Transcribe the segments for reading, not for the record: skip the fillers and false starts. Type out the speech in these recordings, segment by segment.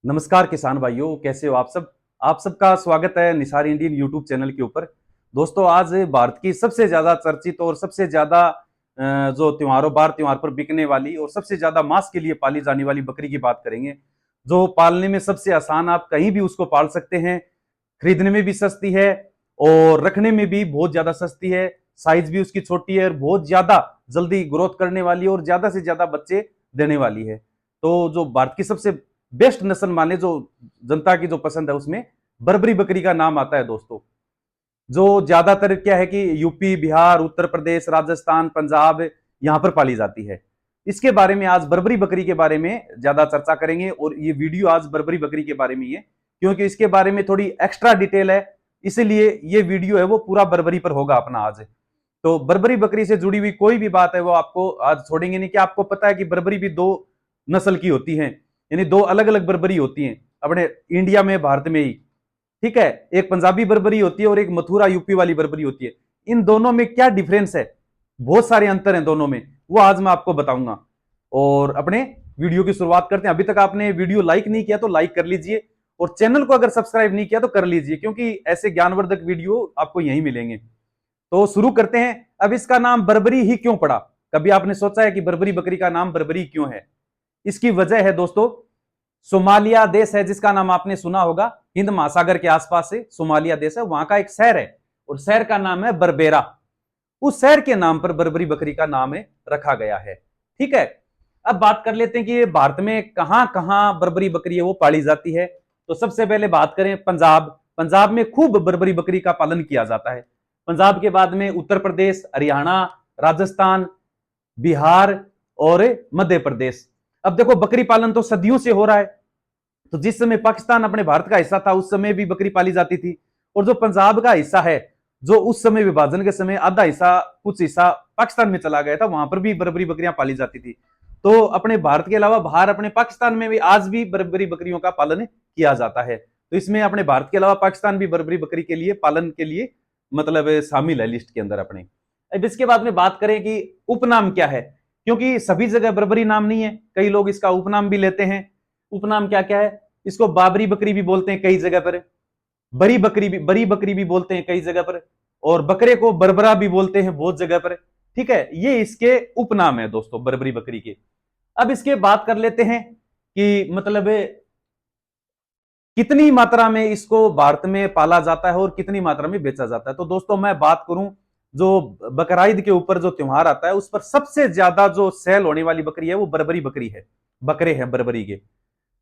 नमस्कार किसान भाइयों, कैसे हो आप सब। आप सबका स्वागत है निसार इंडियन यूट्यूब चैनल के ऊपर। दोस्तों, आज भारत की सबसे ज्यादा चर्चित और सबसे ज्यादा जो बार त्योहार पर बिकने वाली और सबसे ज्यादा मांस के लिए पाली जाने वाली बकरी की बात करेंगे, जो पालने में सबसे आसान, आप कहीं भी उसको पाल सकते हैं, खरीदने में भी सस्ती है और रखने में भी बहुत ज्यादा सस्ती है। साइज भी उसकी छोटी है और बहुत ज्यादा जल्दी ग्रोथ करने वाली है और ज्यादा से ज्यादा बच्चे देने वाली है। तो जो भारत की सबसे बेस्ट नस्ल माने, जो जनता की जो पसंद है, उसमें बर्बरी बकरी का नाम आता है दोस्तों। जो ज्यादातर क्या है कि यूपी, बिहार, उत्तर प्रदेश, राजस्थान, पंजाब, यहां पर पाली जाती है। इसके बारे में आज बर्बरी बकरी के बारे में ज्यादा चर्चा करेंगे और ये वीडियो आज बर्बरी बकरी के बारे में ही है, क्योंकि इसके बारे में थोड़ी एक्स्ट्रा डिटेल है, इसलिए ये वीडियो है वो पूरा बर्बरी पर होगा अपना आज। तो बर्बरी बकरी से जुड़ी हुई कोई भी बात है वो आपको आज छोड़ेंगे नहीं। कि आपको पता है कि बर्बरी भी दो नस्ल की होती है, यानी दो अलग अलग बर्बरी होती हैं अपने इंडिया में, भारत में ही। ठीक है, एक पंजाबी बर्बरी होती है और एक मथुरा यूपी वाली बर्बरी होती है। इन दोनों में क्या डिफरेंस है, बहुत सारे अंतर हैं दोनों में, वो आज मैं आपको बताऊंगा। और अपने वीडियो की शुरुआत करते हैं। अभी तक आपने वीडियो लाइक नहीं किया तो लाइक कर लीजिए और चैनल को अगर सब्सक्राइब नहीं किया तो कर लीजिए, क्योंकि ऐसे ज्ञानवर्धक वीडियो आपको यहीं मिलेंगे। तो शुरू करते हैं। अब इसका नाम बर्बरी ही क्यों पड़ा? कभी आपने सोचा है कि बर्बरी बकरी का नाम बर्बरी क्यों है? इसकी वजह है दोस्तों, सोमालिया देश है जिसका नाम आपने सुना होगा, हिंद महासागर के आसपास से सोमालिया देश है, वहां का एक शहर है और शहर का नाम है बरबेरा। उस शहर के नाम पर बर्बरी बकरी का नाम है रखा गया है। ठीक है, अब बात कर लेते हैं कि भारत में कहां कहां बर्बरी बकरी है वो पाली जाती है। तो सबसे पहले बात करें पंजाब। पंजाब में खूब बर्बरी बकरी का पालन किया जाता है। पंजाब के बाद में उत्तर प्रदेश, हरियाणा, राजस्थान, बिहार और मध्य प्रदेश। अब देखो, बकरी पालन तो सदियों से हो रहा है। तो जिस समय पाकिस्तान अपने भारत का हिस्सा था उस समय भी बकरी पाली जाती थी। और जो पंजाब का हिस्सा है, जो उस समय विभाजन के समय आधा हिस्सा, कुछ हिस्सा पाकिस्तान में चला गया था, वहां पर भी बर्बरी बकरियां पाली जाती थी। तो अपने भारत के अलावा बाहर अपने पाकिस्तान में भी आज भी बर्बरी बकरियों का पालन किया जाता है। तो इसमें अपने भारत के अलावा पाकिस्तान भी बर्बरी बकरी के लिए पालन के लिए मतलब शामिल है लिस्ट के अंदर अपने। अब इसके बाद में बात करें कि उपनाम क्या है, क्योंकि सभी जगह बर्बरी नाम नहीं है, कई लोग इसका उपनाम भी लेते हैं। उपनाम क्या क्या है? इसको बाबरी बकरी भी बोलते हैं कई जगह पर, बरी बकरी भी बोलते हैं कई जगह पर, और बकरे को बरबरा भी बोलते हैं बहुत जगह पर। ठीक है, ये इसके उपनाम है दोस्तों बर्बरी बकरी के। अब इसके बात कर लेते हैं कि मतलब कितनी मात्रा में इसको भारत में पाला जाता है और कितनी मात्रा में बेचा जाता है। तो दोस्तों, मैं बात करूं, जो बकराईद के ऊपर जो त्योहार आता है उस पर सबसे ज्यादा जो सेल होने वाली बकरी है वो बर्बरी बकरी है, बकरे हैं बर्बरी के।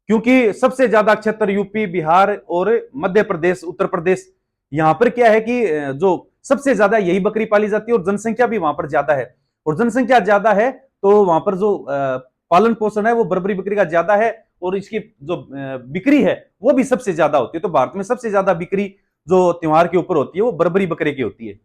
क्योंकि सबसे ज्यादा क्षेत्र यूपी, बिहार और मध्य प्रदेश, उत्तर प्रदेश, यहां पर क्या है कि जो सबसे ज्यादा यही बकरी पाली जाती है और जनसंख्या भी वहां पर ज्यादा है। और जनसंख्या ज्यादा है तो वहां पर जो पालन पोषण है वो बर्बरी बकरी का ज्यादा है और इसकी जो बिक्री है वो भी सबसे ज्यादा होती है। तो भारत में सबसे ज्यादा बिक्री जो त्योहार के ऊपर होती है वो बर्बरी बकरे की होती है।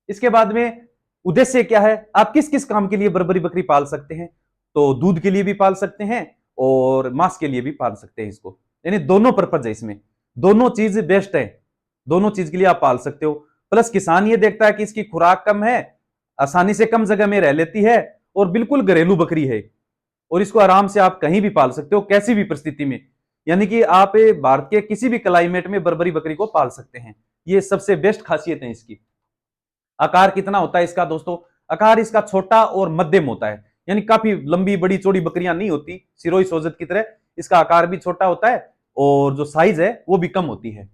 इसके बाद में उद्देश्य क्या है, आप किस किस काम के लिए बर्बरी बकरी पाल सकते हैं? तो दूध के लिए भी पाल सकते हैं और मांस के लिए भी पाल सकते हैं इसको, यानी दोनों पर्पज है इसमें, दोनों चीज बेस्ट है, दोनों चीज के लिए आप पाल सकते हो। प्लस किसान ये देखता है कि इसकी खुराक कम है, आसानी से कम जगह में रह लेती है और बिल्कुल घरेलू बकरी है और इसको आराम से आप कहीं भी पाल सकते हो, कैसी भी परिस्थिति में। यानी कि आप भारत के किसी भी क्लाइमेट में बर्बरी बकरी को पाल सकते हैं। ये सबसे बेस्ट खासियत है इसकी। आकार कितना होता है इसका दोस्तों? आकार इसका छोटा और मध्यम होता है, यानी काफी लंबी बड़ी चौड़ी बकरियां नहीं होती, सिरोही सोजत की तरह। इसका आकार भी छोटा होता है और जो साइज है वो भी कम होती है।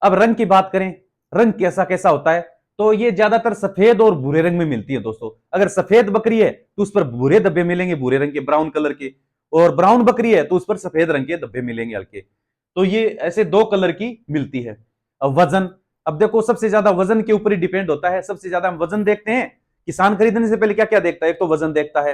अब रंग की बात करें, रंग कैसा कैसा होता है? तो ये ज्यादातर सफेद और भूरे रंग में मिलती है दोस्तों। अगर सफेद बकरी है तो उस पर भूरे धब्बे मिलेंगे, भूरे रंग के, ब्राउन कलर के। और ब्राउन बकरी है तो उस पर सफेद रंग के धब्बे मिलेंगे हल्के। तो ये ऐसे दो कलर की मिलती है। अब वजन, अब देखो सबसे ज्यादा वजन के ऊपर ही डिपेंड होता है। सबसे ज्यादा हम वजन देखते हैं, किसान खरीदने से पहले क्या क्या देखता है? एक तो वजन देखता है,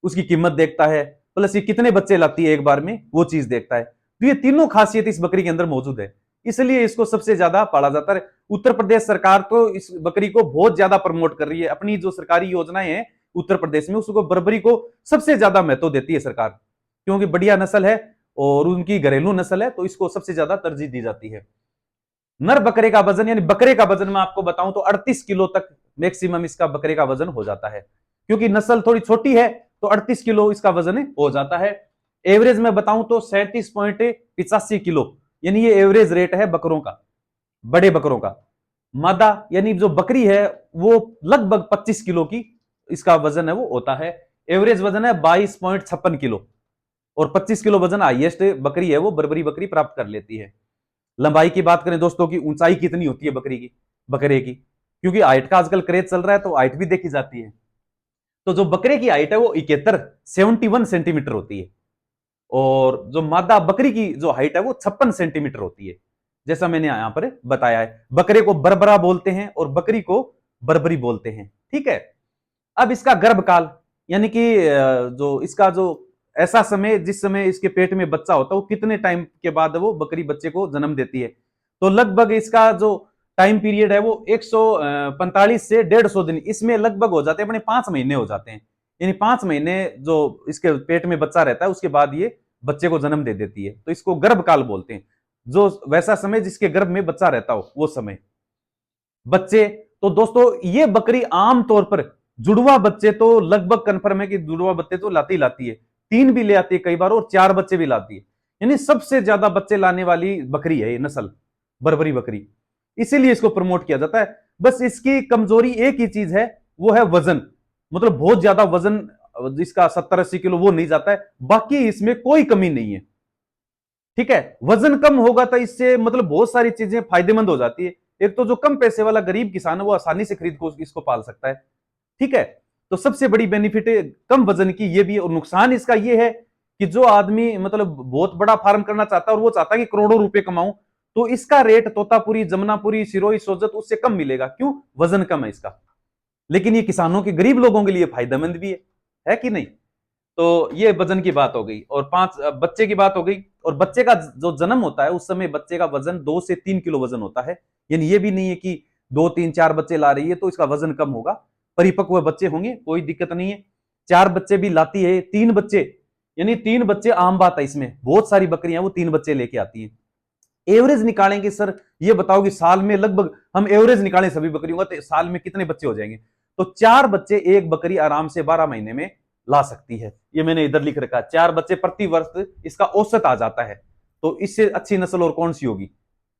उसकी कीमत देखता है, प्लस ये कितने बच्चे लाती है एक बार में वो चीज देखता है। तो ये तीनों खासियत इस बकरी के अंदर मौजूद है, इसलिए इसको सबसे ज्यादा पाला जाता है। उत्तर प्रदेश सरकार तो इस बकरी को बहुत ज्यादा प्रमोट कर रही है, अपनी जो सरकारी योजनाएं हैं उत्तर प्रदेश में उसको बर्बरी को सबसे ज्यादा महत्व देती है सरकार, क्योंकि बढ़िया नस्ल है और उनकी घरेलू नस्ल है, तो इसको सबसे ज्यादा तरजीह दी जाती है। नर बकरे का वजन, यानी बकरे का वजन मैं आपको बताऊं तो 38 किलो तक मैक्सिमम इसका बकरे का वजन हो जाता है। क्योंकि नस्ल थोड़ी छोटी है तो 38 किलो इसका वजन हो जाता है। एवरेज में बताऊं तो 37.85 किलो, यानी ये एवरेज रेट है बकरों का, बड़े बकरों का। मादा यानी जो बकरी है वो लगभग 25 किलो की इसका वजन है वो होता है। एवरेज वजन है 22.56 किलो, और 25 किलो वजन हाईएस्ट बकरी है वो बर्बरी बकरी प्राप्त कर लेती है। लंबाई की बात करें दोस्तों की ऊंचाई कितनी होती है बकरी की, बकरे की, क्योंकि हाइट का आजकल क्रेज चल रहा है तो हाइट भी देखी जाती है। तो जो बकरे की हाइट है वो 71 सेंटीमीटर होती है, और जो मादा बकरी की जो हाइट है वो 56 सेंटीमीटर होती है, जैसा मैंने यहां पर बताया है। बकरे को बरबरा बोलते हैं और बकरी को बर्बरी बोलते हैं, ठीक है। अब इसका गर्भकाल, यानी कि जो इसका जो ऐसा समय जिस समय इसके पेट में बच्चा होता है वो कितने टाइम के बाद वो बकरी बच्चे को जन्म देती है, तो लगभग इसका जो टाइम पीरियड है वो 145 से 150 दिन इसमें लगभग हो जाते हैं, अपने 5 महीने हो जाते हैं। यानी 5 महीने जो इसके पेट में बच्चा रहता है उसके बाद ये बच्चे को जन्म दे देती है, तो इसको गर्भकाल बोलते हैं। जो वैसा समय जिसके गर्भ में बच्चा रहता हो वो समय। बच्चे, तो दोस्तों ये बकरी आमतौर पर जुड़वा बच्चे तो लगभग कंफर्म है कि जुड़वा बच्चे तो लाती लाती है, 3 भी ले आती है कई बार, और 4 बच्चे भी लाती है। यानी सबसे ज्यादा बच्चे लाने वाली बकरी है ये नस्ल, बर्बरी बकरी, इसीलिए इसको प्रमोट किया जाता है। बस इसकी कमजोरी एक ही चीज है, वो है वजन, मतलब बहुत ज्यादा वजन जिसका 70-80 किलो वो नहीं जाता है, बाकी इसमें कोई कमी नहीं है, ठीक है। वजन कम होगा तो इससे मतलब बहुत सारी चीजें फायदेमंद हो जाती है। एक तो जो कम पैसे वाला गरीब किसान है वो आसानी से खरीद को इसको पाल सकता है, ठीक है। तो सबसे बड़ी बेनिफिट है कम वजन की ये भी है, और नुकसान इसका ये है कि जो आदमी मतलब बहुत बड़ा फार्म करना चाहता है और वो चाहता है कि करोड़ों रुपए कमाऊं, तो इसका रेट तोतापुरी, जमुनापुरी, सिरोही, सोजत उससे कम मिलेगा, क्यों? वजन कम है इसका। लेकिन ये किसानों के, गरीब लोगों के लिए फायदेमंद भी है कि नहीं। तो ये वजन की बात हो गई, और 5 बच्चे की बात हो गई। और बच्चे का जो जन्म होता है उस समय बच्चे का वजन 2 से 3 किलो वजन होता है, यानी ये भी नहीं है कि 2 3 4 बच्चे ला रही है तो इसका वजन कम होगा, परिपक्व बच्चे होंगे, कोई दिक्कत नहीं है। 4 बच्चे भी लाती है, 3 बच्चे, यानी 3 बच्चे आम बात है इसमें, बहुत सारी बकरियां वो 3 बच्चे लेके आती है। एवरेज निकालेंगे सर, ये बताओ कि साल में लगभग हम एवरेज निकालें सभी बकरियों का तो साल में कितने बच्चे हो जाएंगे, तो 4 बच्चे एक बकरी आराम से 12 महीने में ला सकती है। ये मैंने इधर लिख रखा है, 4 बच्चे प्रति वर्ष इसका औसत आ जाता है। तो इससे अच्छी नस्ल और कौन सी होगी।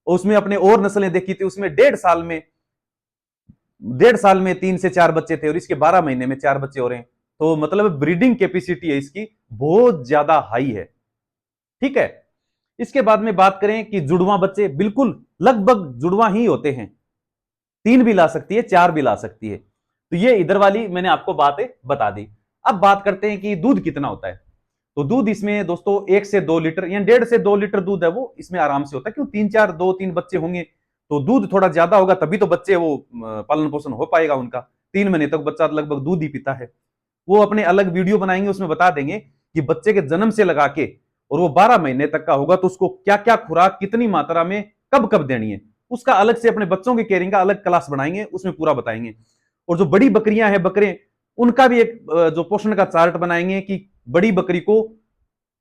उसमें अपने और नस्लें देखी थी, उसमें 1.5 साल में 3 से 4 बच्चे थे, और इसके 12 महीने में 4 बच्चे हो रहे हैं। तो मतलब ब्रीडिंग कैपेसिटी है इसकी बहुत ज्यादा हाई है, ठीक है। इसके बाद में बात करें कि जुड़वा बच्चे, बिल्कुल लगभग जुड़वा ही होते हैं, 3 भी ला सकती है, 4 भी ला सकती है। तो ये इधर वाली मैंने आपको बातें बता दी। अब बात करते हैं कि दूध कितना होता है। तो दूध इसमें दोस्तों 1 से 2 लीटर या 1.5 से 2 लीटर दूध है वो इसमें आराम से होता है, क्यों? 2 3 बच्चे होंगे तो दूध थोड़ा ज्यादा होगा, तभी तो बच्चे वो पालन पोषण हो पाएगा उनका। 3 महीने तक बच्चा लगभग दूध ही पीता है। वो अपने अलग वीडियो बनाएंगे, उसमें बता देंगे कि बच्चे के जन्म से लगा के और वो 12 महीने तक का होगा तो उसको क्या क्या खुराक कितनी मात्रा में कब कब देनी है, उसका अलग से अपने बच्चों की केयरिंग का अलग क्लास बनाएंगे, उसमें पूरा बताएंगे। और जो बड़ी बकरियां हैं, बकरे, उनका भी एक जो पोषण का चार्ट बनाएंगे कि बड़ी बकरी को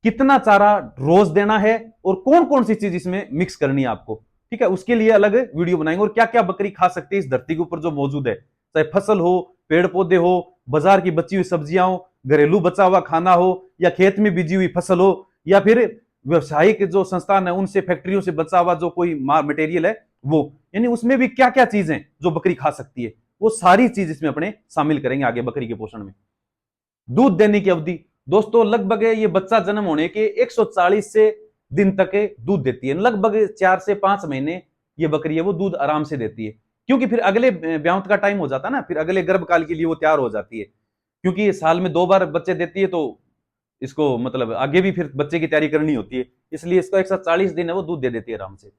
कितना चारा रोज देना है और कौन कौन सी चीज इसमें मिक्स करनी है आपको, ठीक है। उसके लिए अलग वीडियो बनाएंगे, और क्या क्या बकरी खा सकती है इस धरती के ऊपर जो मौजूद है, चाहे फसल हो, पेड़ पौधे हो, बाजार की बची हुई सब्जियां हो, घरेलू बचा हुआ खाना हो, या खेत में बीजी हुई फसल हो, या फिर व्यवसायिक जो संस्थान है उनसे, फैक्ट्रियों से बचा हुआ जो कोई मटेरियल है वो, यानी उसमें भी क्या क्या चीजें जो बकरी खा सकती है वो सारी चीज इसमें अपने शामिल करेंगे आगे बकरी के पोषण में। दूध देने की अवधि दोस्तों लगभग ये बच्चा जन्म होने के 140 से दिन तक दूध देती है, लगभग 4 से 5 महीने ये बकरी है वो दूध आराम से देती है, क्योंकि फिर अगले ब्याह का टाइम हो जाता है ना, फिर अगले गर्भकाल के लिए वो तैयार हो जाती है, क्योंकि ये साल में 2 बार बच्चे देती है तो इसको मतलब आगे भी फिर बच्चे की तैयारी करनी होती है, इसलिए इसको 140 दिन है वो दूध दे देती है आराम से।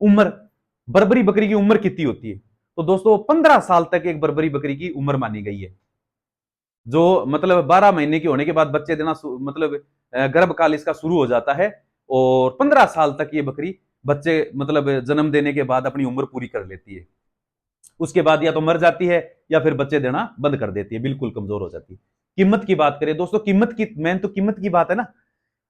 उम्र, बर्बरी बकरी की उम्र कितनी होती है, तो दोस्तों 15 साल तक एक बर्बरी बकरी की उम्र मानी गई है, जो मतलब 12 महीने की होने के बाद बच्चे देना मतलब गर्भकाल इसका शुरू हो जाता है, और 15 साल तक ये बकरी बच्चे मतलब जन्म देने के बाद अपनी उम्र पूरी कर लेती है। उसके बाद या तो मर जाती है या फिर बच्चे देना बंद कर देती है, बिल्कुल कमजोर हो जाती है। कीमत की बात करें दोस्तों, कीमत की मेन तो कीमत की बात है ना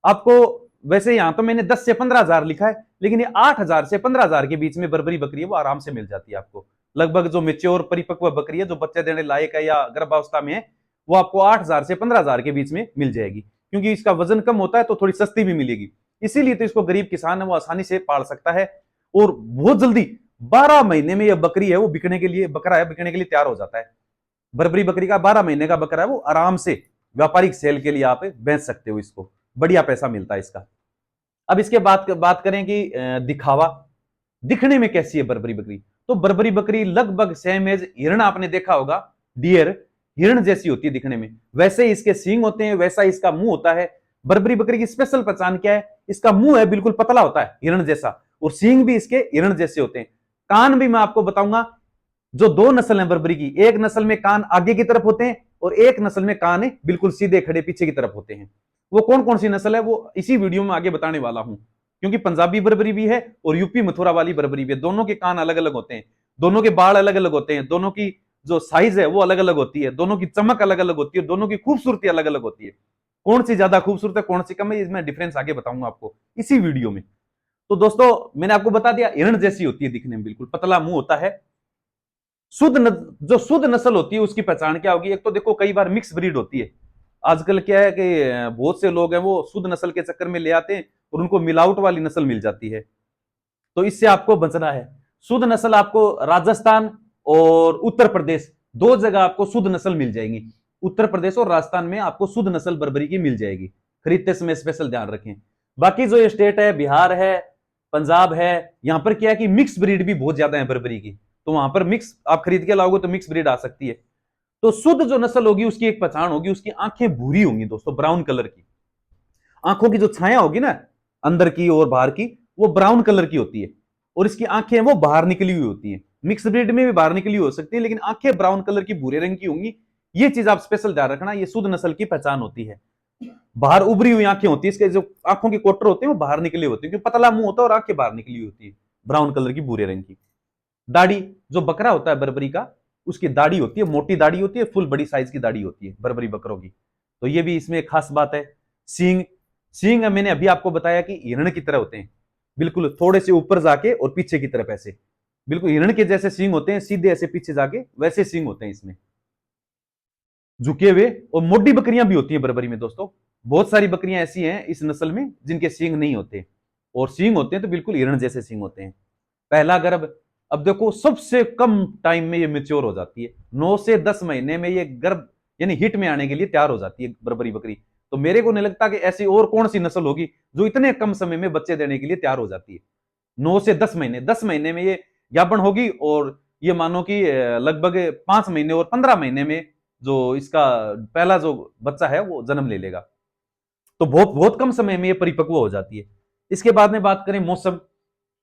आपको। वैसे यहां तो मैंने 10 से 15 हजार लिखा है, लेकिन ये 8 हजार से 15 हजार के बीच में बर्बरी बकरी है वो आराम से मिल जाती है आपको। लगभग जो मेच्योर परिपक्व बकरी है जो बच्चे देने लायक है या गर्भावस्था में है वो आपको 8 हजार से 15 हजार के बीच में मिल जाएगी, क्योंकि इसका वजन कम होता है तो थोड़ी सस्ती भी मिलेगी, इसीलिए तो इसको गरीब किसान है वो आसानी से पाल सकता है। और बहुत जल्दी 12 महीने में यह बकरी है वो बिकने के लिए, बकरा है बिकने के लिए तैयार हो जाता है। बर्बरी बकरी का 12 महीने का बकरा है वो आराम से व्यापारिक सेल के लिए आप बेच सकते हो, इसको बढ़िया पैसा मिलता है इसका। अब इसके बात करें कि दिखावा, दिखने में कैसी है बर्बरी बकरी, तो बर्बरी बकरी लगभग सेम एज हिरण, आपने देखा होगा डियर, हिरण जैसी होती है दिखने में, वैसे इसके सींग होते हैं, वैसा इसका मुंह होता है। बर्बरी बकरी की स्पेशल पहचान क्या है, इसका मुंह है बिल्कुल पतला होता है हिरण जैसा, और सींग भी इसके हिरण जैसे होते हैं। कान भी मैं आपको बताऊंगा, जो दो नस्ल है बर्बरी की, एक नस्ल में कान आगे की तरफ होते हैं और एक नस्ल में कान बिल्कुल सीधे खड़े पीछे की तरफ होते हैं। वो कौन कौन सी नस्ल है वो इसी वीडियो में आगे बताने वाला हूं, क्योंकि पंजाबी बर्बरी भी है और यूपी मथुरा वाली बर्बरी भी है। दोनों के कान अलग अलग होते हैं, दोनों के बाल अलग अलग होते हैं, दोनों की जो साइज है वो अलग अलग होती है, दोनों की चमक अलग अलग होती है, दोनों की खूबसूरती अलग अलग होती है। कौन सी ज्यादा खूबसूरत है कौन सी कम है इसमें डिफरेंस आगे बताऊंगा आपको इसी वीडियो में। तो दोस्तों मैंने आपको बता दिया हिरण जैसी होती है दिखने में, बिल्कुल पतला मुंह होता है। जो शुद्ध नस्ल होती है उसकी पहचान क्या होगी, एक तो देखो कई बार मिक्स ब्रीड होती है। आजकल क्या है कि बहुत से लोग हैं वो शुद्ध नस्ल के चक्कर में ले आते हैं और उनको मिलावट वाली नस्ल मिल जाती है, तो इससे आपको बचना है। शुद्ध नस्ल आपको राजस्थान और उत्तर प्रदेश दो जगह आपको शुद्ध नस्ल मिल जाएंगी, उत्तर प्रदेश और राजस्थान में आपको शुद्ध नस्ल बर्बरी की मिल जाएगी, खरीदते समय स्पेशल ध्यान रखें। बाकी जो ये स्टेट है, बिहार है, पंजाब है, यहां पर क्या है कि मिक्स ब्रीड भी बहुत ज्यादा है बर्बरी की, तो वहां पर मिक्स आप खरीद के लाओगे तो मिक्स ब्रीड आ सकती है। तो शुद्ध जो नस्ल होगी उसकी एक पहचान होगी, उसकी आंखें भूरी होंगी दोस्तों, ब्राउन कलर की, आंखों की जो छाया होगी ना अंदर की और बाहर की वो ब्राउन कलर की होती है, और इसकी आंखें वो बाहर निकली हुई होती है। मिक्स ब्रीड में भी बाहर निकली हो सकती है लेकिन आंखें ब्राउन कलर की भूरे रंग की होंगी, ये चीज आप स्पेशल ध्यान रखना, ये शुद्ध नस्ल की पहचान होती है। बाहर उभरी हुई आंखें होती है, इसके जो आंखों के कोटर होते हैं वो बाहर निकले होते हैं, क्योंकि पतला मुंह होता है और आंखें बाहर निकली होती है ब्राउन कलर की भूरे रंग की। दाढ़ी, जो बकरा होता है बर्बरी का उसकी दाढ़ी होती है, मोटी दाढ़ी होती है, फुल बड़ी साइज की दाढ़ी होती है बर्बरी बकरों की, तो ये भी इसमें एक खास बात है। सींग, सींग मैंने अभी आपको बताया कि हिरण की तरह होते हैं, बिल्कुल थोड़े से ऊपर जाके और पीछे की तरफ ऐसे, बिल्कुल हिरण के जैसे सींग होते हैं, सीधे ऐसे पीछे जाके वैसे सींग होते हैं इसमें झुके हुए। और मोटी बकरियां भी होती हैं बर्बरी में दोस्तों, बहुत सारी बकरियां ऐसी हैं इस नस्ल में जिनके सींग नहीं होते, और सींग होते हैं तो बिल्कुल हिरण जैसे सींग होते हैं। पहला गर्भ, अब देखो सबसे कम टाइम में ये मेच्योर हो जाती है, 9 से 10 महीने में ये गर्भ यानी हिट में आने के लिए तैयार हो जाती है बर्बरी बकरी। तो मेरे को नहीं लगता कि ऐसी और कौन सी नस्ल होगी जो इतने कम समय में बच्चे देने के लिए तैयार हो जाती है। 9 से 10 महीने, 10 महीने में ये ज्ञापन होगी, और ये मानो कि लगभग 5 महीने और 15 महीने में जो इसका पहला जो बच्चा है वो जन्म ले लेगा, तो बहुत बहुत कम समय में ये परिपक्व हो जाती है। इसके बाद में बात करें मौसम,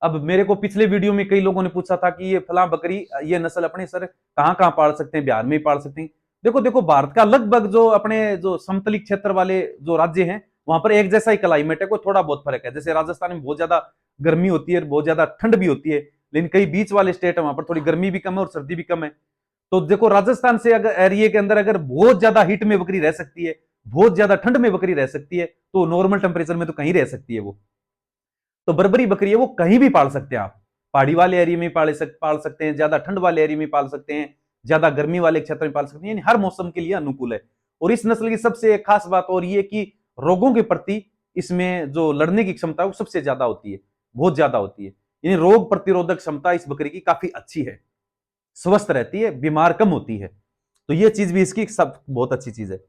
अब मेरे को पिछले वीडियो में कई लोगों ने पूछा था कि ये फला बकरी, ये नस्ल अपने सर कहां कहां पाल सकते हैं, बिहार में ही पाल सकते हैं। देखो देखो भारत का लगभग जो अपने जो समतली क्षेत्र वाले जो राज्य हैं वहां पर एक जैसा ही क्लाइमेट है, कोई थोड़ा बहुत फर्क है। जैसे राजस्थान में बहुत ज्यादा गर्मी होती है, बहुत ज्यादा ठंड भी होती है, लेकिन कई बीच वाले स्टेट है वहां पर थोड़ी गर्मी भी कम है और सर्दी भी कम है। तो देखो राजस्थान से अगर एरिया के अंदर अगर बहुत ज्यादा हीट में बकरी रह सकती है, बहुत ज्यादा ठंड में बकरी रह सकती है, तो नॉर्मल टेम्परेचर में तो कहीं रह सकती है वो। तो बर्बरी बकरी है वो कहीं भी पाल सकते हैं आप, पहाड़ी वाले एरिया में पाल सकते हैं, ज्यादा ठंड वाले एरिया में पाल सकते हैं, ज्यादा गर्मी वाले क्षेत्र में पाल सकते हैं, यानी हर मौसम के लिए अनुकूल है। और इस नस्ल की सबसे एक खास बात और ये कि रोगों के प्रति इसमें जो लड़ने की क्षमता है वो सबसे ज्यादा होती है, बहुत ज्यादा होती है, यानी रोग प्रतिरोधक क्षमता इस बकरी की काफी अच्छी है, स्वस्थ रहती है, बीमार कम होती है। तो ये चीज भी इसकी सब बहुत अच्छी चीज है,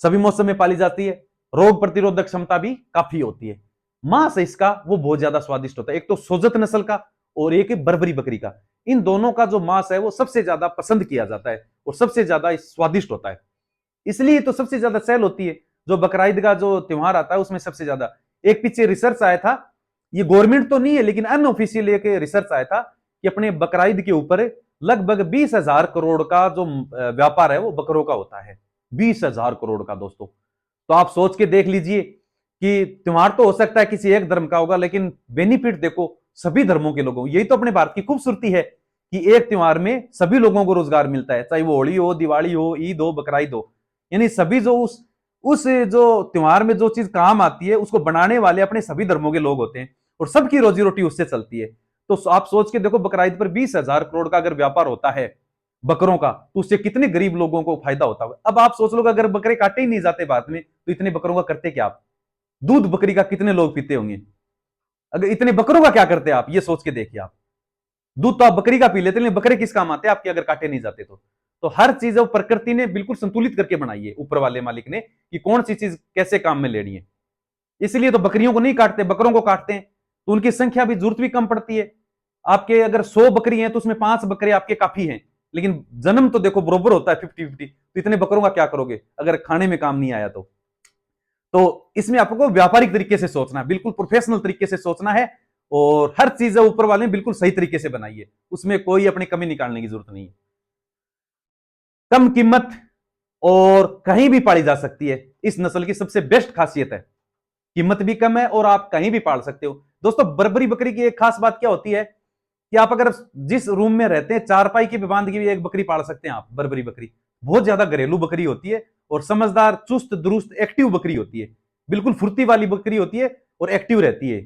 सभी मौसम में पाली जाती है, रोग प्रतिरोधक क्षमता भी काफी होती है। मांस इसका वो बहुत ज्यादा स्वादिष्ट होता है, एक तो सोजत नस्ल का और एक बर्बरी बकरी का, इन दोनों का जो मांस है वो सबसे ज्यादा पसंद किया जाता है और सबसे ज्यादा स्वादिष्ट होता है, इसलिए तो सबसे ज्यादा सेल होती है। जो बकराईद का जो त्योहार आता है उसमें सबसे ज्यादा, एक पीछे रिसर्च आया था, ये गवर्नमेंट तो नहीं है लेकिन अनऑफिशियल एक रिसर्च आया था कि अपने बकराईद के ऊपर लगभग 20,000 करोड़ का जो व्यापार है वो बकरों का होता है, 20,000 करोड़ का दोस्तों। तो आप सोच के देख लीजिए कि त्योहार तो हो सकता है किसी एक धर्म का होगा लेकिन बेनिफिट देखो सभी धर्मों के लोगों, यही तो अपने भारत की खूबसूरती है कि एक त्योहार में सभी लोगों को रोजगार मिलता है, चाहे वो होली हो, दिवाली हो, ईद हो, बकराईद हो, यानी सभी जो उस जो त्योहार में जो चीज काम आती है उसको बनाने वाले अपने सभी धर्मों के लोग होते हैं और सबकी रोजी रोटी उससे चलती है। तो आप सोच के देखो बकराईद पर 20,000 करोड़ का अगर व्यापार होता है बकरों का, तो उससे कितने गरीब लोगों को फायदा होता होगा। अब आप सोच लो अगर बकरे काटे ही नहीं जाते भारत में तो इतने बकरों का करते क्या आप? दूध बकरी का कितने लोग पीते होंगे? अगर इतने बकरों का क्या करते आप, ये सोच के देखिए आप। दूध तो आप बकरी का पी लेते, लेकिन बकरे किस काम आते हैं आपके अगर काटे नहीं जाते तो हर चीज वो प्रकृति ने बिल्कुल संतुलित करके बनाई है, ऊपर वाले मालिक ने, कि कौन सी चीज कैसे काम में लेनी है। इसलिए तो बकरियों को नहीं काटते, बकरों को काटते हैं, तो उनकी संख्या भी, जरूरत भी कम पड़ती है। आपके अगर 100 बकरी हैं तो उसमें 5 बकरे आपके काफी हैं, लेकिन जन्म तो देखो बरोबर होता है 50-50, तो इतने बकरों का क्या करोगे अगर खाने में काम नहीं आया तो इसमें आपको व्यापारिक तरीके से सोचना है, बिल्कुल प्रोफेशनल तरीके से सोचना है, और हर चीज ऊपर वाले ने बिल्कुल सही तरीके से बनाई है, उसमें कोई अपनी कमी निकालने की जरूरत नहीं है। कम कीमत और कहीं भी पाली जा सकती है, इस नस्ल की सबसे बेस्ट खासियत है। कीमत भी कम है और आप कहीं भी पाल सकते हो। दोस्तों बर्बरी बकरी की एक खास बात क्या होती है कि आप अगर जिस रूम में रहते हैं चारपाई की भी बांध की भी एक बकरी पाल सकते हैं आप। बर्बरी बकरी बहुत ज्यादा घरेलू बकरी होती है और समझदार, चुस्त दुरुस्त, एक्टिव बकरी होती है, बिल्कुल फुर्ती वाली बकरी होती है और एक्टिव रहती है।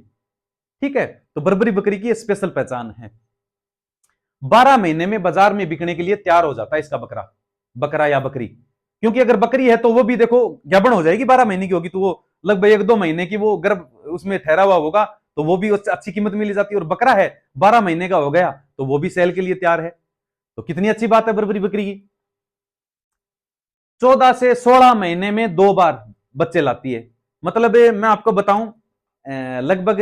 ठीक है, तो बर्बरी बकरी की स्पेशल पहचान है। 12 महीने में बाजार में बिकने के लिए तैयार हो जाता है इसका बकरा, बकरा या बकरी। क्योंकि अगर बकरी है तो वो भी देखो गैबन हो जाएगी, 12 महीने की होगी तो वो लगभग 1-2 महीने की वो गर्भ उसमें ठहरा हुआ होगा, तो वो भी उससे अच्छी कीमत मिल जाती है। और बकरा है 12 महीने का हो गया तो वो भी सेल के लिए तैयार है। तो कितनी अच्छी बात है बर्बरी बकरी की। 14 से 16 महीने में 2 बार बच्चे लाती है। मतलब मैं आपको बताऊं, लगभग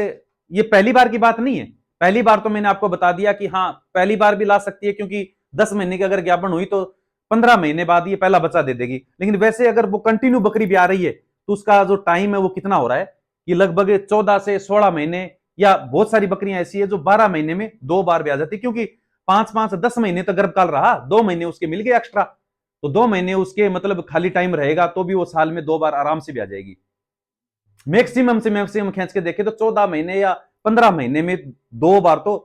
ये पहली बार की बात नहीं है। पहली बार तो मैंने आपको बता दिया कि हाँ पहली बार भी ला सकती है, क्योंकि 10 महीने की अगर ज्ञापन हुई तो 15 महीने बाद ये पहला बच्चा दे देगी। लेकिन वैसे अगर वो कंटिन्यू बकरी भी आ रही है तो उसका जो टाइम है वो कितना हो रहा है कि लगभग 14 से 16 महीने, या बहुत सारी बकरियां ऐसी है जो 12 महीने में 2 बार भी आ जाती है। क्योंकि 5-5-10 महीने तक गर्भकाल रहा, 2 महीने उसके मिल गए एक्स्ट्रा, तो 2 महीने उसके मतलब खाली टाइम रहेगा तो भी वो साल में 2 बार आराम से भी आ जाएगी। मैक्सिमम से मैक्सिमम खींच के देखे तो 14 महीने या 15 महीने में 2 बार तो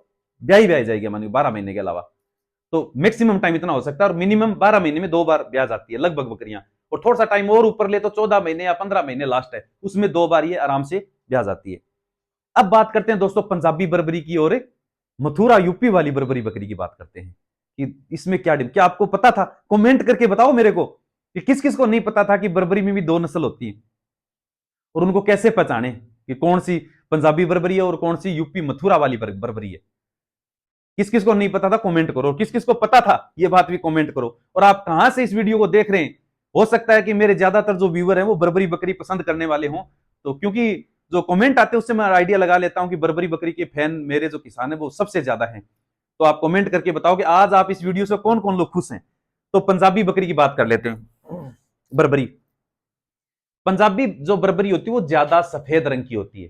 ब्याह ही जाएगी, मानिए 12 महीने के अलावा। तो मैक्सिमम टाइम इतना हो सकता है, और मिनिमम 12 महीने में 2 बार ब्याह जाती है लगभग बकरियां। और थोड़ा सा टाइम और ऊपर ले तो 14 महीने या 15 महीने लास्ट है, उसमें 2 बार ये आराम से ब्याह जाती है। अब बात करते हैं दोस्तों पंजाबी बर्बरी की और मथुरा यूपी वाली बर्बरी बकरी की बात करते हैं कि इसमें क्या आपको पता था? कमेंट करके बताओ मेरे को कि किस किस को नहीं पता था कि बर्बरी में भी 2 नस्ल होती है, और उनको कैसे पहचाने कि कौन सी पंजाबी बर्बरी है और कौन सी यूपी मथुरा वाली बर्बरी है। किस किस को नहीं पता था कमेंट करो, किस किस को पता था ये बात भी कमेंट करो, और आप कहां से इस वीडियो को देख रहे हैं। हो सकता है कि मेरे ज्यादातर जो व्यूअर हैं वो बर्बरी बकरी पसंद करने वाले हों, तो क्योंकि जो कमेंट आते हैं उससे मैं आइडिया लगा लेता हूं कि बर्बरी बकरी के फैन मेरे जो किसान है वो सबसे ज्यादा हैं। तो आप कमेंट करके बताओ कि आज आप इस वीडियो से कौन कौन लोग खुश हैं। तो पंजाबी बकरी की बात कर लेते हैं। बर्बरी, पंजाबी जो बर्बरी होती है वो ज्यादा सफेद रंग की होती है,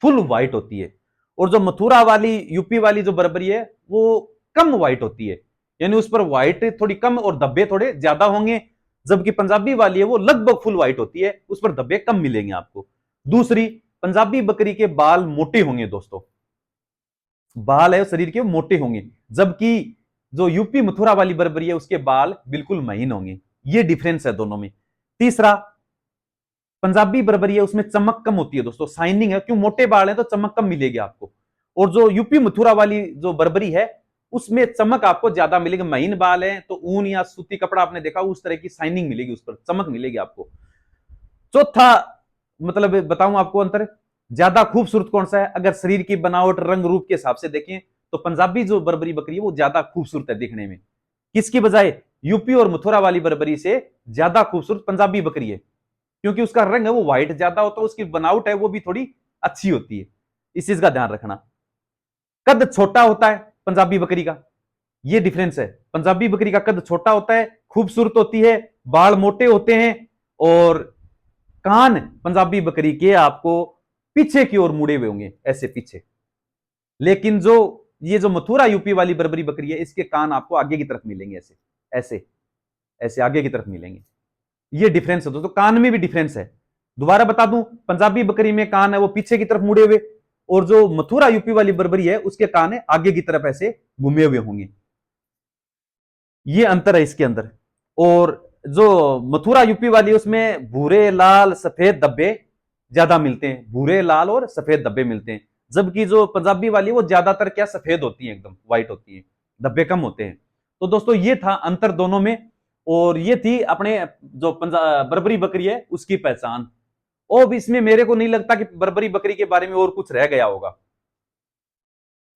फुल व्हाइट होती है। और जो मथुरा वाली यूपी वाली जो बर्बरी है वो कम व्हाइट होती है, यानी उस पर व्हाइट थोड़ी कम और धब्बे थोड़े ज्यादा होंगे। जबकि पंजाबी वाली है वो लगभग फुल व्हाइट होती है, उस पर धब्बे कम मिलेंगे आपको। दूसरी, पंजाबी बकरी के बाल मोटे होंगे दोस्तों, बाल है शरीर के मोटे होंगे, जबकि जो यूपी मथुरा वाली बर्बरी है उसके बाल बिल्कुल महीन होंगे। ये डिफरेंस है दोनों में। तीसरा, पंजाबी बर्बरी है उसमें चमक कम होती है दोस्तों, शाइनिंग है, क्यों मोटे बाल है तो चमक कम मिलेगी आपको। और जो यूपी मथुरा वाली जो बर्बरी है उसमें चमक आपको ज्यादा मिलेगी, महीन बाल है तो ऊन या सूती कपड़ा आपने देखा उस तरह की शाइनिंग मिलेगी, उस पर चमक मिलेगी आपको। चौथा, मतलब बताऊं आपको अंतर, ज्यादा खूबसूरत कौन सा है अगर शरीर की बनावट रंग रूप के हिसाब से देखें तो पंजाबी जो बर्बरी बकरी है वो ज्यादा खूबसूरत है दिखने में। किसकी बजाय? यूपी और मथुरा वाली बर्बरी से ज्यादा खूबसूरत पंजाबी बकरी है, क्योंकि उसका रंग है वो व्हाइट ज्यादा होता है, उसकी बनावट है वो भी थोड़ी अच्छी होती है। इस चीज का ध्यान रखना। कद छोटा होता है पंजाबी बकरी का, ये डिफरेंस है। पंजाबी बकरी का कद छोटा होता है, खूबसूरत होती है, बाल मोटे होते हैं, और कान पंजाबी बकरी के आपको पीछे की ओर मुड़े हुए होंगे, ऐसे पीछे। लेकिन जो ये जो मथुरा यूपी वाली बर्बरी बकरी है इसके कान आपको आगे की तरफ मिलेंगे, ऐसे ऐसे ऐसे आगे की तरफ मिलेंगे। ये डिफरेंस है दोस्तों, कान में भी डिफरेंस है। दोबारा बता दूं, पंजाबी बकरी में कान है वो पीछे की तरफ मुड़े हुए, और जो मथुरा यूपी वाली बर्बरी है उसके कान है आगे की तरफ ऐसे घूमे हुए होंगे। ये अंतर है इसके अंदर। और जो मथुरा यूपी वाली है उसमें भूरे लाल सफेद धब्बे ज्यादा मिलते हैं, भूरे लाल और सफेद धब्बे मिलते हैं। जबकि जो पंजाबी वाली है वो ज्यादातर क्या सफेद होती है, एकदम व्हाइट होती है, धब्बे कम होते हैं। तो दोस्तों ये था अंतर दोनों में, और ये थी अपने जो बर्बरी बकरी है उसकी पहचान। और इसमें मेरे को नहीं लगता कि बर्बरी बकरी के बारे में और कुछ रह गया होगा।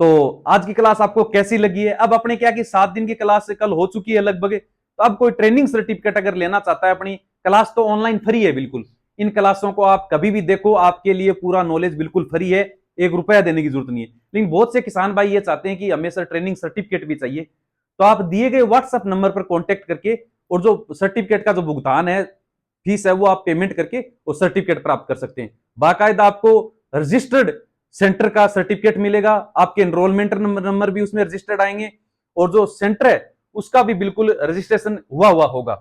तो आज की क्लास आपको कैसी लगी है? अब अपने क्या कि 7 दिन की क्लास कल हो चुकी है लगभग, तो अब कोई ट्रेनिंग सर्टिफिकेट अगर लेना चाहता है, अपनी क्लास तो ऑनलाइन फ्री है बिल्कुल। इन क्लासों को आप कभी भी देखो, आपके लिए पूरा नॉलेज बिल्कुल फ्री है, 1 रुपया देने की जरूरत नहीं है। लेकिन बहुत से किसान भाई ये चाहते हैं कि हमें सर ट्रेनिंग सर्टिफिकेट भी चाहिए, तो आप दिए गए व्हाट्सएप नंबर पर कॉन्टेक्ट करके और जो सर्टिफिकेट का जो भुगतान है, फीस है, वो आप पेमेंट करके वो सर्टिफिकेट प्राप्त कर सकते हैं। बाकायदा आपको रजिस्टर्ड सेंटर का सर्टिफिकेट मिलेगा, आपके एनरोलमेंट नंबर भी उसमें रजिस्टर्ड आएंगे, और जो सेंटर है उसका भी बिल्कुल रजिस्ट्रेशन हुआ होगा।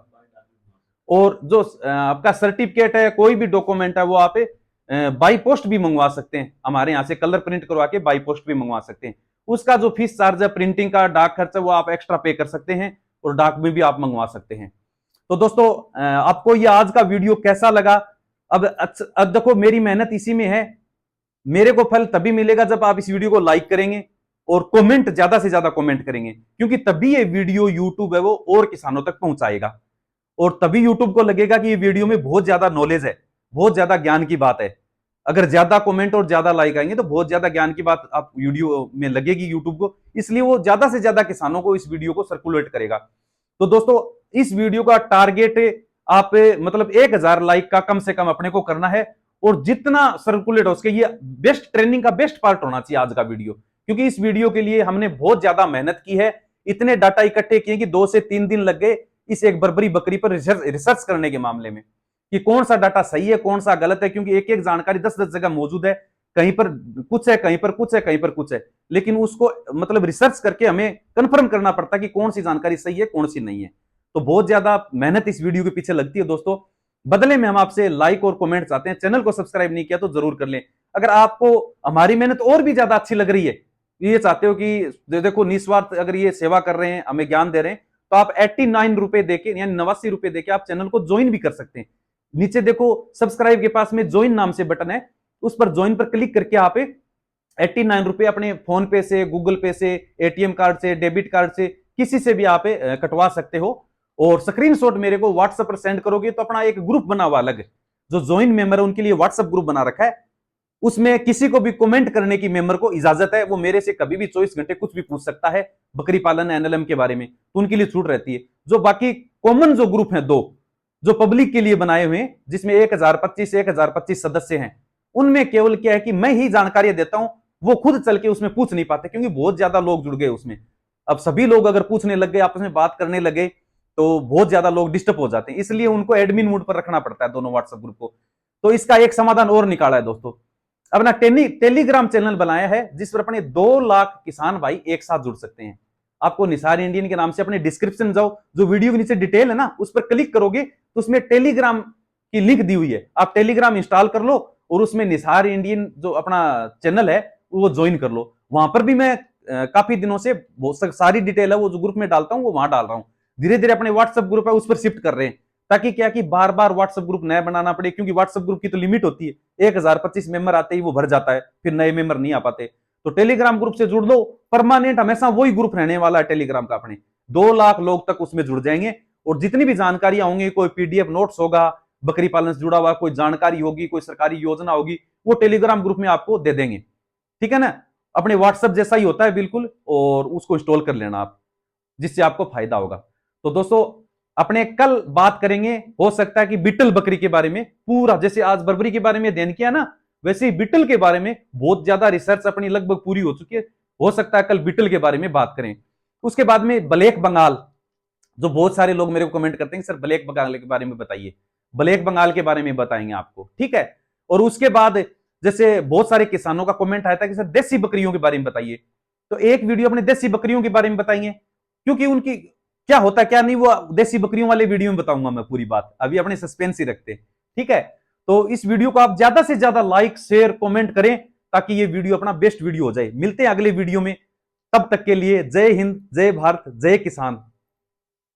और जो आपका सर्टिफिकेट है, कोई भी डॉक्यूमेंट है, वो आप बाई पोस्ट भी मंगवा सकते हैं, हमारे यहाँ से कलर प्रिंट करवा के बाई पोस्ट भी मंगवा सकते हैं। उसका जो फीस चार्ज है, प्रिंटिंग का, डाक खर्चा, वो आप एक्स्ट्रा पे कर सकते हैं, और डाक में भी आप मंगवा सकते हैं। तो दोस्तों आपको ये आज का वीडियो कैसा लगा? अब देखो, मेरी मेहनत इसी में है। मेरे को फल तभी मिलेगा जब आप इस वीडियो को लाइक करेंगे और कमेंट, ज्यादा से ज्यादा कमेंट करेंगे, क्योंकि तभी ये वीडियो यूट्यूब है वो और किसानों तक पहुंचाएगा, और तभी यूट्यूब को लगेगा कि ये वीडियो में बहुत ज्यादा नॉलेज है, बहुत ज्यादा ज्ञान की बात है। अगर ज्यादा कमेंट और ज्यादा लाइक आएंगे तो बहुत ज्यादा ज्ञान की बात आप वीडियो में लगेगी यूट्यूब को, इसलिए वो ज्यादा से ज्यादा किसानों को इस वीडियो को सर्कुलेट करेगा। तो दोस्तों इस वीडियो का टारगेट आप मतलब 1000 लाइक का कम से कम अपने को करना है, और जितना सर्कुलेट हो सके, ये बेस्ट ट्रेनिंग का बेस्ट पार्ट होना चाहिए आज का वीडियो, क्योंकि इस वीडियो के लिए हमने बहुत ज्यादा मेहनत की है। इतने डाटा इकट्ठे किए कि 2 से 3 दिन लग गए इस एक बर्बरी बकरी पर रिसर्च करने के मामले में, कि कौन सा डाटा सही है, कौन सा गलत है, क्योंकि एक एक जानकारी 10-10 जगह मौजूद है, कहीं पर कुछ है, कहीं पर कुछ है, कहीं पर कुछ है, लेकिन उसको मतलब रिसर्च करके हमें कंफर्म करना पड़ता है कि कौन सी जानकारी सही है, कौन सी नहीं है। तो बहुत ज्यादा मेहनत इस वीडियो के पीछे लगती है दोस्तों। बदले में हम आपसे लाइक और कमेंट चाहते हैं। चैनल को सब्सक्राइब नहीं किया तो जरूर कर लें। अगर आपको हमारी मेहनत और भी ज्यादा अच्छी लग रही है, ये चाहते हो कि देखो निस्वार्थ अगर ये सेवा कर रहे हैं, हमें ज्ञान दे रहे हैं, तो आप 89 रुपए देके, यानी 89 रुपए देके आप चैनल को ज्वाइन भी कर सकते हैं। नीचे देखो सब्सक्राइब के पास में ज्वाइन नाम से बटन है, उस पर ज्वाइन पर क्लिक करके आप 89 रुपए अपने फोन पे से, गूगल पे से, एटीएम कार्ड से, डेबिट कार्ड से, किसी से भी आप कटवा सकते हो, और स्क्रीनशॉट मेरे को व्हाट्सएप पर सेंड करोगे तो अपना एक ग्रुप बना हुआ अलग, जो ज्वाइन मेंबर है उनके लिए व्हाट्सएप ग्रुप बना रखा है, उसमें किसी को भी कमेंट करने की मेंबर को इजाजत है, वो मेरे से कभी भी 24 घंटे कुछ भी पूछ सकता है बकरी पालन एनएलएम के बारे में, तो उनके लिए छूट रहती है। जो बाकी कॉमन जो ग्रुप है, 2 जो पब्लिक के लिए बनाए हुए हैं, जिसमें 1025 सदस्य हैं, उनमें केवल क्या है कि मैं ही जानकारी देता हूं, वो खुद चल के उसमें पूछ नहीं पाते, क्योंकि बहुत ज्यादा लोग जुड़ गए उसमें। अब सभी लोग अगर पूछने लग गए, आपस में बात करने लगे, तो बहुत ज्यादा लोग डिस्टर्ब हो जाते हैं, इसलिए उनको एडमिन मोड पर रखना पड़ता है दोनों व्हाट्सएप ग्रुप को। तो इसका एक समाधान और निकाला है दोस्तों, अपना टेलीग्राम चैनल बनाया है, जिस पर अपने 2 लाख किसान भाई एक साथ जुड़ सकते हैं। आपको निसार इंडियन के नाम से अपने डिस्क्रिप्शन जाओ, जो वीडियो के नीचे डिटेल है ना, उस पर क्लिक करोगे तो उसमें टेलीग्राम की लिंक दी हुई है, आप टेलीग्राम इंस्टॉल कर लो, और उसमें निसार इंडियन जो अपना चैनल है वो ज्वाइन कर लो। वहां पर भी मैं काफी दिनों से बहुत सारी डिटेल है वो जो ग्रुप में डालता हूं, वो वहां डाल रहा हूं। धीरे धीरे अपने व्हाट्सएप ग्रुप है उस पर शिफ्ट कर रहे हैं, ताकि क्या कि बार बार व्हाट्सएप ग्रुप नया बनाना पड़े, क्योंकि व्हाट्सएप ग्रुप की तो लिमिट होती है, 1025 मेंबर आते ही वो भर जाता है, फिर नए मेंबर नहीं आ पाते। तो टेलीग्राम ग्रुप से जुड़ लो, परमानेंट हमेशा वही ग्रुप रहने वाला है टेलीग्राम का, अपने 2 लाख लोग तक उसमें जुड़ जाएंगे, और जितनी भी जानकारी होंगी, कोई पीडीएफ नोट्स होगा, बकरी पालन से जुड़ा हुआ कोई जानकारी होगी, कोई सरकारी योजना होगी, वो टेलीग्राम ग्रुप में आपको दे देंगे। ठीक है ना, अपने व्हाट्सएप जैसा ही होता है बिल्कुल, और उसको इंस्टॉल कर लेना आप, जिससे आपको फायदा होगा। तो दोस्तों अपने कल बात करेंगे, हो सकता है कि बीटल बकरी के बारे में पूरा, जैसे आज बर्बरी के बारे में अध्ययन किया ना, वैसे ही बीटल के बारे में बहुत ज्यादा रिसर्च अपनी लगभग पूरी हो चुकी है, हो सकता है कल बीटल के बारे में बात करें। उसके बाद में ब्लैक बंगाल, जो बहुत सारे लोग मेरे को कमेंट करते हैं सर ब्लैक बंगाल के बारे में बताइए, ब्लैक बंगाल के बारे में बताएंगे आपको, ठीक है। और उसके बाद जैसे बहुत सारे किसानों का कमेंट आया था कि सर देसी बकरियों के बारे में बताइए, तो एक वीडियो अपने देसी बकरियों के बारे में बताएंगे, क्योंकि उनकी क्या होता है क्या नहीं, वो देसी बकरियों वाले वीडियो में बताऊंगा मैं पूरी बात, अभी अपने सस्पेंस ही रखते हैं, ठीक है। तो इस वीडियो को आप ज्यादा से ज्यादा लाइक शेयर कमेंट करें, ताकि ये वीडियो अपना बेस्ट वीडियो हो जाए। मिलते हैं अगले वीडियो में, तब तक के लिए जय हिंद, जय भारत, जय किसान।